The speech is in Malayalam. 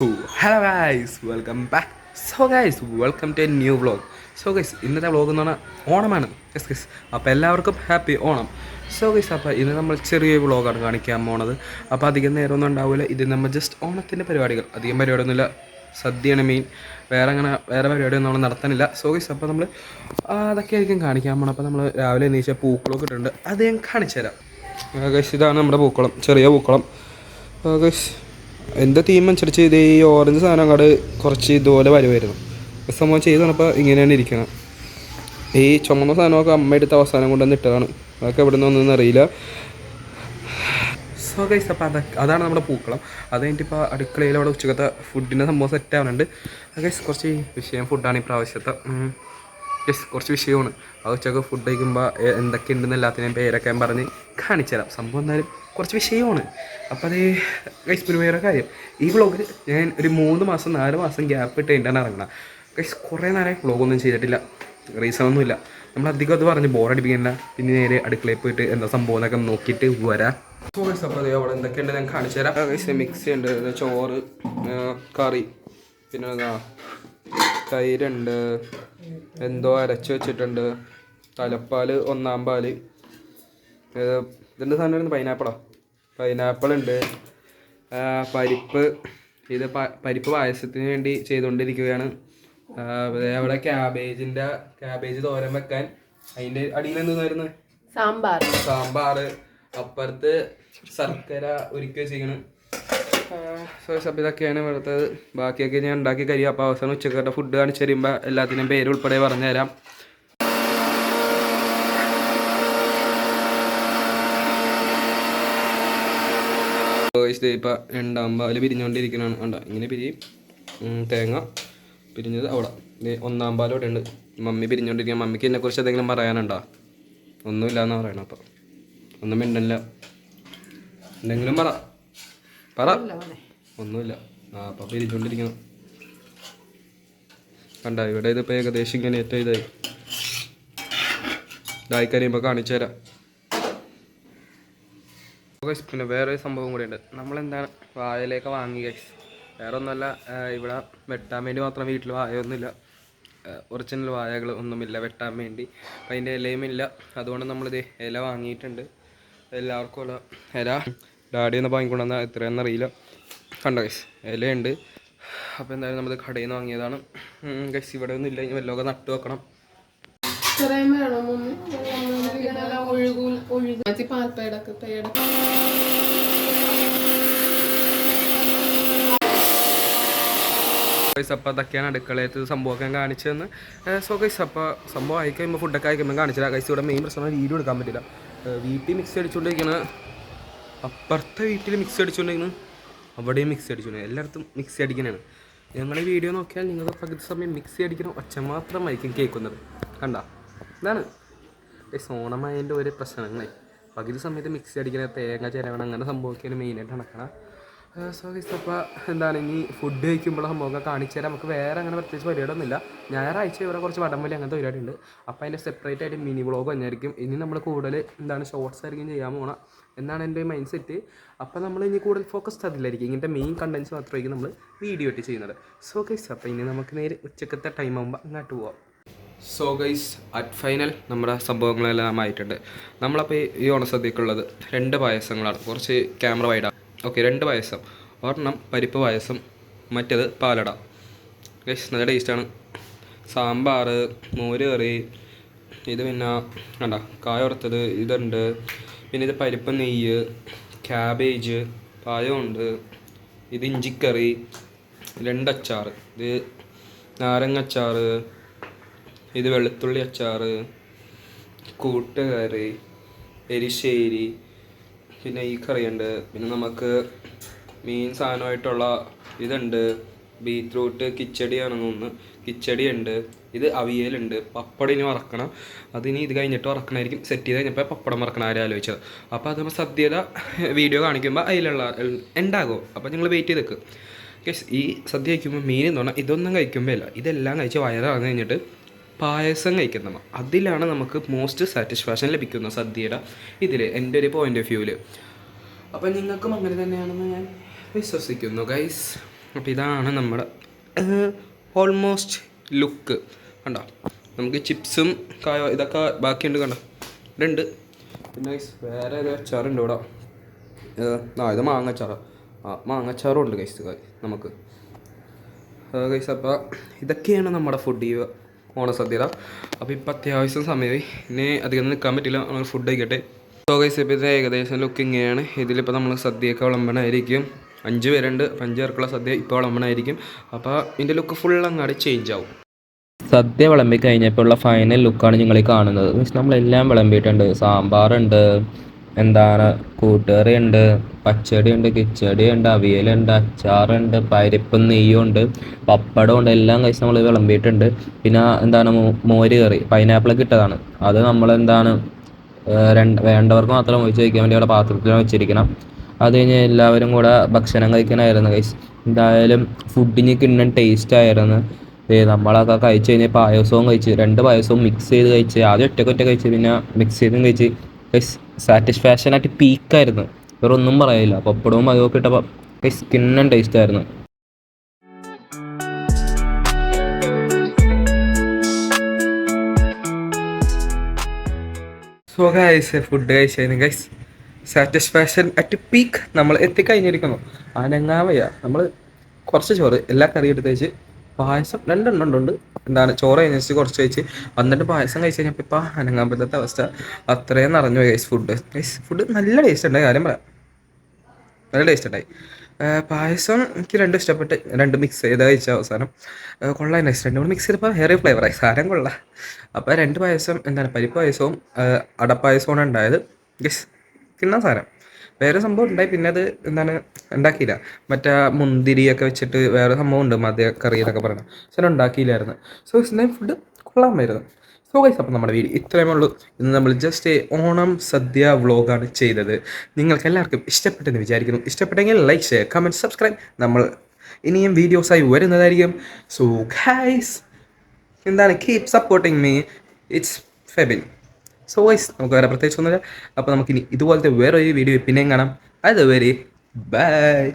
Hello guys welcome back. Welcome to a new vlog. ഇന്നത്തെ വ്ളോഗ് എന്ന് പറഞ്ഞാൽ ഓണമാണ്. ഗൈസ് അപ്പോൾ എല്ലാവർക്കും ഹാപ്പി ഓണം. അപ്പോൾ ഇന്ന് നമ്മൾ ചെറിയൊരു വ്ളോഗാണ് കാണിക്കാൻ പോണത്. അപ്പോൾ അധികം നേരമൊന്നും ഉണ്ടാവില്ല. ഇത് നമ്മൾ ജസ്റ്റ് ഓണത്തിൻ്റെ പരിപാടികൾ, അധികം പരിപാടിയൊന്നുമില്ല. സദ്യയാണ് മെയിൻ, വേറെ പരിപാടിയൊന്നും നമ്മൾ നടത്താനില്ല. അപ്പോൾ നമ്മൾ അതൊക്കെ ആയിരിക്കും കാണിക്കാൻ പോകണം. അപ്പോൾ നമ്മൾ രാവിലെ എണീച്ച പൂക്കളമൊക്കെ ഇട്ടിട്ടുണ്ട്, അത് ഞാൻ കാണിച്ചു തരാം. ഇതാണ് നമ്മുടെ പൂക്കളം, ചെറിയ പൂക്കളം. ഗൈസ് എൻ്റെ തീം അനുസരിച്ച് ഇത് ഈ ഓറഞ്ച് സാധനം അങ്ങോട്ട് കുറച്ച് ഇതുപോലെ വരുമായിരുന്നു. സംഭവം ചെയ്ത് തന്നപ്പോൾ ഇങ്ങനെയാണ് ഇരിക്കണം. ഈ ചുമന്ന സാധനമൊക്കെ അമ്മ എടുത്ത അവസാനം കൊണ്ടുവന്ന് ഇട്ടതാണ്. അതൊക്കെ എവിടെ നിന്നൊന്നും അറിയില്ല. അപ്പോൾ അതാണ് നമ്മുടെ പൂക്കളം. അത് കഴിഞ്ഞിട്ട് ഇപ്പോൾ അടുക്കളയിൽ അവിടെ ഉച്ചക്കത്തെ ഫുഡിൻ്റെ സംഭവം സെറ്റ് ആവുന്നുണ്ട്. കുറച്ച് വിഷയം ഫുഡാണ് ഈ പ്രാവശ്യത്തെ. കുറച്ച് വിഷയമാണ്. ആ ഉച്ചക്ക് ഫുഡ് കഴിക്കുമ്പോൾ എന്തൊക്കെ ഉണ്ടെന്ന് എല്ലാത്തിനെയും പേരൊക്കെ ഞാൻ പറഞ്ഞ് കാണിച്ചു തരാം. സംഭവം എന്തായാലും കുറച്ച് വിഷയമാണ്. അപ്പോൾ അത് പിന്നെ വേറെ കാര്യം, ഈ വ്ളോഗിൽ ഞാൻ ഒരു 4 മാസം ഗ്യാപ്പ് ഇട്ട് കഴിഞ്ഞാണ് ഇറങ്ങണം. കുറേ നേരം വ്ളോഗൊന്നും ചെയ്തിട്ടില്ല, റീസണൊന്നുമില്ല. നമ്മളധികം അത് പറഞ്ഞ് ബോറടിപ്പിക്കണ്ട. പിന്നെ നേരെ അടുക്കളയിൽ പോയിട്ട് എന്താ സംഭവം എന്നൊക്കെ നോക്കിയിട്ട് വരാം. അപ്പോൾ അതേ അവിടെ എന്തൊക്കെയുണ്ട് ഞാൻ കാണിച്ചു തരാം. മിക്സി ഉണ്ട്, ചോറ്, കറി, പിന്നെ തൈരുണ്ട്, എന്തോ അരച്ച് വെച്ചിട്ടുണ്ട്, തലപ്പാൽ, ഒന്നാം പാല്, ഇതിൻ്റെ സാധനം പൈനാപ്പിൾ ഉണ്ട്, പരിപ്പ്. ഇത് പരിപ്പ് പായസത്തിന് വേണ്ടി ചെയ്തുകൊണ്ടിരിക്കുകയാണ്. അവിടെ ക്യാബേജ് തോരൻ വെക്കാൻ. അതിൻ്റെ അടിയിൽ എന്തായിരുന്നു? സാമ്പാർ. അപ്പുറത്ത് ശർക്കര ഒരുക്കി വെച്ചിരിക്കണം. ഇതൊക്കെയാണ് ഇവിടുത്തെ. ബാക്കിയൊക്കെ ഞാൻ ഉണ്ടാക്കി കഴിയും. അപ്പോൾ അവസാനം ഉച്ചക്കത്തെ ഫുഡ് കാണിച്ച് തരുമ്പോൾ എല്ലാത്തിനും പേര് ഉൾപ്പെടെ പറഞ്ഞുതരാം. ഇപ്പം 2-ാം പാല് പിരിഞ്ഞുകൊണ്ടിരിക്കുന്നതാണ്. കണ്ട ഇങ്ങനെ പിരിയും. തേങ്ങ പിരിഞ്ഞത് അവിടെ. 1-ാം പാൽ ഇവിടെ ഉണ്ട്. മമ്മി പിരിഞ്ഞുകൊണ്ടിരിക്കുക. മമ്മിക്ക് എന്നെക്കുറിച്ച് എന്തെങ്കിലും പറയാനുണ്ടോ? ഒന്നുമില്ല എന്ന് പറയണം. അപ്പം ഒന്നും മിണ്ടല്ല. എന്തെങ്കിലും പറ. ഒന്നുമില്ല. അപ്പം പിരിഞ്ഞുകൊണ്ടിരിക്കണം. കണ്ട ഇവിടെ ഇതിപ്പോൾ ഏകദേശം ഇങ്ങനെ ഏറ്റവും ഇതായി കഴിയുമ്പോൾ കാണിച്ചു തരാം. പിന്നെ വേറെ സംഭവം കൂടിയുണ്ട്. നമ്മളെന്താണ് വാഴയിലേക്ക് വാങ്ങി ഗൈസ്. വേറെ ഒന്നുമല്ല, ഇവിടെ വെട്ടാൻ വേണ്ടി മാത്രം. വീട്ടിൽ വാഴയൊന്നുമില്ല, ഒറിജിനൽ വാഴകൾ ഒന്നുമില്ല വെട്ടാൻ വേണ്ടി. അപ്പം അതിൻ്റെ ഇലയും ഇല്ല. അതുകൊണ്ട് നമ്മളിത് ഇല വാങ്ങിയിട്ടുണ്ട്. എല്ലാവർക്കും ഉള്ള ഇല ഡാഡി ഒന്ന് വാങ്ങിക്കൊണ്ടുവന്നാൽ എത്രയാണെന്ന് അറിയില്ല. കണ്ട ഗൈസ് ഇലയുണ്ട്. അപ്പോൾ എന്തായാലും നമ്മൾ കടയിൽ നിന്ന് വാങ്ങിയതാണ് ഗൈസ്. ഇവിടെ ഒന്നും ഇല്ല, ഇനി വല്ലതൊക്കെ നട്ടു വെക്കണം. അപ്പോൾ അതൊക്കെയാണ് അടുക്കളയത്ത് സംഭവമൊക്കെ കാണിച്ചതെന്ന്. അപ്പോൾ സംഭവം ആയി കഴിയുമ്പോൾ ഫുഡൊക്കെ ആയി കഴിയുമ്പോൾ കാണിച്ചില്ല ഗൈസ്. ഇവിടെ മെയിൻ പ്രശ്നം വീഡിയോ എടുക്കാൻ പറ്റില്ല. വീട്ടിൽ മിക്സി അടിച്ചുകൊണ്ടിരിക്കുന്ന, അപ്പുറത്തെ വീട്ടിൽ മിക്സി അടിച്ചുകൊണ്ടിരിക്കുന്നു, അവിടെയും മിക്സി അടിച്ചുകൊണ്ട്, എല്ലായിടത്തും മിക്സി അടിക്കാനാണ്. ഞങ്ങളുടെ വീഡിയോ നോക്കിയാൽ നിങ്ങൾക്ക് പകുതി സമയം മിക്സി അടിക്കണം ഒച്ച മാത്രമായിരിക്കും കേൾക്കുന്നത്. കണ്ട ഇതാണ് ഓണമായതിൻ്റെ ഒരു പ്രശ്നങ്ങളെ. പകുതി സമയത്ത് മിക്സി അടിക്കണ, തേങ്ങ ചിരവണം, അങ്ങനെ സംഭവമൊക്കെയാണ് മെയിനായിട്ട് നടക്കണം. അപ്പോൾ എന്താണ് ഇനി ഫുഡ് കഴിക്കുമ്പോൾ സംഭവമൊക്കെ കാണിച്ചു തരാം. നമുക്ക് വേറെ അങ്ങനെ പ്രത്യേകിച്ച് പരിപാടിയൊന്നുമില്ല. ഞായറാഴ്ച ഇവിടെ കുറച്ച് വടംവലി അങ്ങനത്തെ പരിപാടി ഉണ്ട്. അപ്പോൾ അതിൻ്റെ സെപ്പറേറ്റ് ആയിട്ട് മിനി വ്ളോഗ് തന്നെയായിരിക്കും. ഇനി നമ്മൾ കൂടുതൽ ഷോർട്സ് ആയിരിക്കും ചെയ്യാൻ പോകണം എന്നാണ് എൻ്റെ മൈൻഡ് സെറ്റ്. അപ്പോൾ നമ്മൾ ഇനി കൂടുതൽ ഫോക്കസ് അതിലായിരിക്കും. ഇങ്ങനത്തെ മെയിൻ കണ്ടൻസ് മാത്രമായിരിക്കും നമ്മൾ വീഡിയോ ആയിട്ട് ചെയ്യുന്നത്. അപ്പോൾ ഇനി നമുക്ക് നേരെ ഉച്ചക്കത്തെ ടൈം ആകുമ്പോൾ അങ്ങോട്ട് പോവാം. അറ്റ് ഫൈനൽ നമ്മുടെ സംഭവങ്ങളെല്ലാം ആയിട്ടുണ്ട്. നമ്മളപ്പോൾ ഈ ഓണസദ്യക്കുള്ളത് 2 പായസങ്ങളാണ്. കുറച്ച് ക്യാമറ വൈഡാണ്. ഓക്കെ, 2 പായസം. ഒരെണ്ണം പരിപ്പ് പായസം, മറ്റേത് പാലട. നല്ല ടേസ്റ്റാണ്. സാമ്പാർ, മോര് കറി, ഇത് പിന്നെ കണ്ട കായ വറുത്തത് ഇതുണ്ട്. പിന്നെ ഇത് പരിപ്പ്, നെയ്യ്, ക്യാബേജ്, പായമുണ്ട്. ഇത് ഇഞ്ചിക്കറി, 2 അച്ചാർ, ഇത് നാരങ്ങ അച്ചാർ, ഇത് വെളുത്തുള്ളി അച്ചാർ, കൂട്ടുകറി, എരിശ്ശേരി, പിന്നെ ഈ കറിയുണ്ട്. പിന്നെ നമുക്ക് മെയിൻ സാധനമായിട്ടുള്ള ഇതുണ്ട്, ബീറ്റ്റൂട്ട് കിച്ചടിയാണെന്ന് തോന്നുന്നു. കിച്ചടി ഉണ്ട്. ഇത് അവിയലുണ്ട്. പപ്പടം ഇനി വറക്കണം. അതിനി ഇത് കഴിഞ്ഞിട്ട് വറക്കണമായിരിക്കും. സെറ്റ് ചെയ്ത് കഴിഞ്ഞപ്പോൾ പപ്പടം വറക്കണം ആരും ആലോചിച്ചത്. അപ്പോൾ അത് നമ്മൾ സദ്യയുടെ വീഡിയോ കാണിക്കുമ്പോൾ അതിലുള്ള ഉണ്ടാകുമോ. അപ്പോൾ നിങ്ങൾ വെയിറ്റ് ചെയ്ത് വെക്കുക. ഈ സദ്യ കഴിക്കുമ്പോൾ മെയിൻ എന്ന് പറഞ്ഞാൽ ഇതൊന്നും കഴിക്കുമ്പോൾ അല്ല, ഇതെല്ലാം കഴിച്ച് വയറിറങ്ങി കഴിഞ്ഞിട്ട് പായസം കഴിക്കുന്ന അതിലാണ് നമുക്ക് മോസ്റ്റ് സാറ്റിസ്ഫാക്ഷൻ ലഭിക്കുന്ന സദ്യയുടെ ഇതിൽ, എൻ്റെ ഒരു പോയിൻ്റ് ഓഫ് വ്യൂവിൽ. അപ്പം നിങ്ങൾക്കും അങ്ങനെ തന്നെയാണെന്ന് ഞാൻ വിശ്വസിക്കുന്നു ഗൈസ്. അപ്പോൾ ഇതാണ് നമ്മുടെ ഓൾമോസ്റ്റ് ലുക്ക് കണ്ടോ. നമുക്ക് ചിപ്സും കായോ ഇതൊക്കെ ബാക്കിയുണ്ട് കണ്ടോ, ഇതുണ്ട്. പിന്നെ വേറെ ഒരു അച്ചാറുണ്ട് ഇവിടെ. ഇത് മാങ്ങച്ചാറ്. മാങ്ങച്ചാറും ഉണ്ട് ഗൈസ് നമുക്ക് ഗൈസ്. അപ്പോൾ ഇതൊക്കെയാണ് നമ്മുടെ ഫുഡ് ഈ ഓണസദ്യത. അപ്പോൾ ഇപ്പോൾ അത്യാവശ്യം സമയമായി, ഇനി അധികം നിൽക്കാൻ പറ്റില്ല, നമ്മൾ ഫുഡ് കഴിക്കട്ടെ. സോ ഗൈസ് ഇപ്പോൾ ഇത് ഏകദേശം ലുക്കിങ്ങനെയാണ്. ഇതിലിപ്പോൾ നമ്മൾ സദ്യയൊക്കെ വിളമ്പണമായിരിക്കും. 5 പേരുണ്ട്, 5 പേർക്കുള്ള സദ്യ ഇപ്പോൾ വിളമ്പണമായിരിക്കും. അപ്പോൾ ഇതിൻ്റെ ലുക്ക് ഫുൾ അങ്ങോട്ട് ചേഞ്ച് ആവും. സദ്യ വിളമ്പി കഴിഞ്ഞപ്പോൾ ഉള്ള ഫൈനൽ ലുക്കാണ് നിങ്ങൾ ഈ കാണുന്നത്. മീൻസ് നമ്മളെല്ലാം വിളമ്പിയിട്ടുണ്ട്. സാമ്പാറുണ്ട്, എന്താണ് കൂട്ടുകറി ഉണ്ട്, പച്ചടി ഉണ്ട്, കിച്ചടി ഉണ്ട്, അവിയലുണ്ട്, അച്ചാറുണ്ട്, പരിപ്പും നെയ്യുണ്ട്, പപ്പടമുണ്ട്, എല്ലാം കഴിച്ച് നമ്മൾ വിളമ്പിയിട്ടുണ്ട്. പിന്നെ എന്താണ് മോര് കറി പൈനാപ്പിളൊക്കെ ഇട്ടതാണ്. അത് നമ്മളെന്താണ് വേണ്ടവർക്ക് മാത്രം ഒഴിച്ച് കഴിക്കാൻ വേണ്ടി അവിടെ പാത്രത്തിലാണ് വെച്ചിരിക്കണം. അത് കഴിഞ്ഞ് എല്ലാവരും കൂടെ ഭക്ഷണം കഴിക്കാനായിരുന്നു ഗൈസ്. എന്തായാലും ഫുഡിന് കിണ്ണൻ ടേസ്റ്റ് ആയിരുന്നു. നമ്മളൊക്കെ കഴിച്ച് കഴിഞ്ഞ് പായസവും കഴിച്ച്, 2 പായസവും മിക്സ് ചെയ്ത് കഴിച്ച്, ആദ്യം ഒറ്റ കഴിച്ച്, പിന്നെ മിക്സ് ചെയ്തും കഴിച്ച് ഗൈസ്. സാറ്റിസ്ഫാക്ഷനായിട്ട് പീക്കായിരുന്നു, വേറെ ഒന്നും പറയില്ല. പപ്പടവും അതൊക്കെ ഇട്ടപ്പോൾ ഗൈസ് കിണ്ണൻ ടേസ്റ്റ് ആയിരുന്നു. സോ ഗൈസ് ഫുഡ് കഴിച്ചായിരുന്നു ഗൈസ്. സാറ്റിസ്ഫാക്ഷൻ അറ്റ് പീക്ക് നമ്മൾ എത്തിക്കഴിഞ്ഞിരിക്കുന്നു. അനങ്ങാൻ വയ്യ. നമ്മൾ കുറച്ച് ചോറ് എല്ലാ കറിയും എടുത്ത് വെച്ച്, പായസം 2 എണ്ണം ഉണ്ട്. എന്താണ് ചോറ് കഴിഞ്ഞിട്ട് കുറച്ച് കഴിച്ച് വന്നിട്ട് പായസം കഴിച്ച് കഴിഞ്ഞപ്പോൾ ഇപ്പോൾ അനങ്ങാൻ പറ്റാത്ത അവസ്ഥ. അത്രയും നിറഞ്ഞു ഗൈസ് ഫുഡ് നല്ല ടേസ്റ്റ് ഉണ്ടായി, കാര്യം പറയാം, നല്ല ടേസ്റ്റ് ഉണ്ടായി. പായസം എനിക്ക് 2 ഇഷ്ടപ്പെട്ട്, 2 മിക്സ് ചെയ്ത് കഴിച്ച അവസാനം കൊള്ളാൻ ടേസ്റ്റ്. 2 കൂടി മിക്സ് ചെയ്തപ്പോൾ വേറെ ഫ്ലേവറായി, സാരം കൊള്ളാം. അപ്പോൾ 2 പായസം എന്താണ് പരിപ്പ് പായസവും അടപ്പായസമാണ് ഉണ്ടായത് ഗസ്. കിണ്ണ സാരം വേറെ സംഭവം ഉണ്ടായി. പിന്നെ അത് എന്താണ് ഉണ്ടാക്കിയില്ല, മറ്റേ മുന്തിരിയൊക്കെ വെച്ചിട്ട് വേറെ സംഭവം ഉണ്ട്, മദ്യ കറി എന്നൊക്കെ പറയണം, പക്ഷെ ഉണ്ടാക്കിയില്ലായിരുന്നു. സോ ഇസ്ലാം ഫുഡ് കൊള്ളാമായിരുന്നു. സോ ഗൈസ് അപ്പോൾ നമ്മുടെ വീഡിയോ ഇത്രയുമേ ഉള്ളൂ. ഇന്ന് നമ്മൾ ജസ്റ്റ് ഓണം സദ്യ വ്ളോഗാണ് ചെയ്തത്. നിങ്ങൾക്ക് എല്ലാവർക്കും ഇഷ്ടപ്പെട്ടെന്ന് വിചാരിക്കുന്നു. ഇഷ്ടപ്പെട്ടെങ്കിൽ ലൈക്ക്, ഷെയർ, കമൻറ്റ്, സബ്സ്ക്രൈബ്. നമ്മൾ ഇനിയും വീഡിയോസായി വരുന്നതായിരിക്കും. സോ ഗൈസ് എന്താണ് keep supporting me. It's Febin. So guys നമുക്ക് വേറെ പ്രത്യേകിച്ചൊന്നുമില്ല. അപ്പോൾ നമുക്കിനി ഇതുപോലത്തെ വേറൊരു വീഡിയോ പിന്നെയും കാണാം. അതുവരെ ബൈ.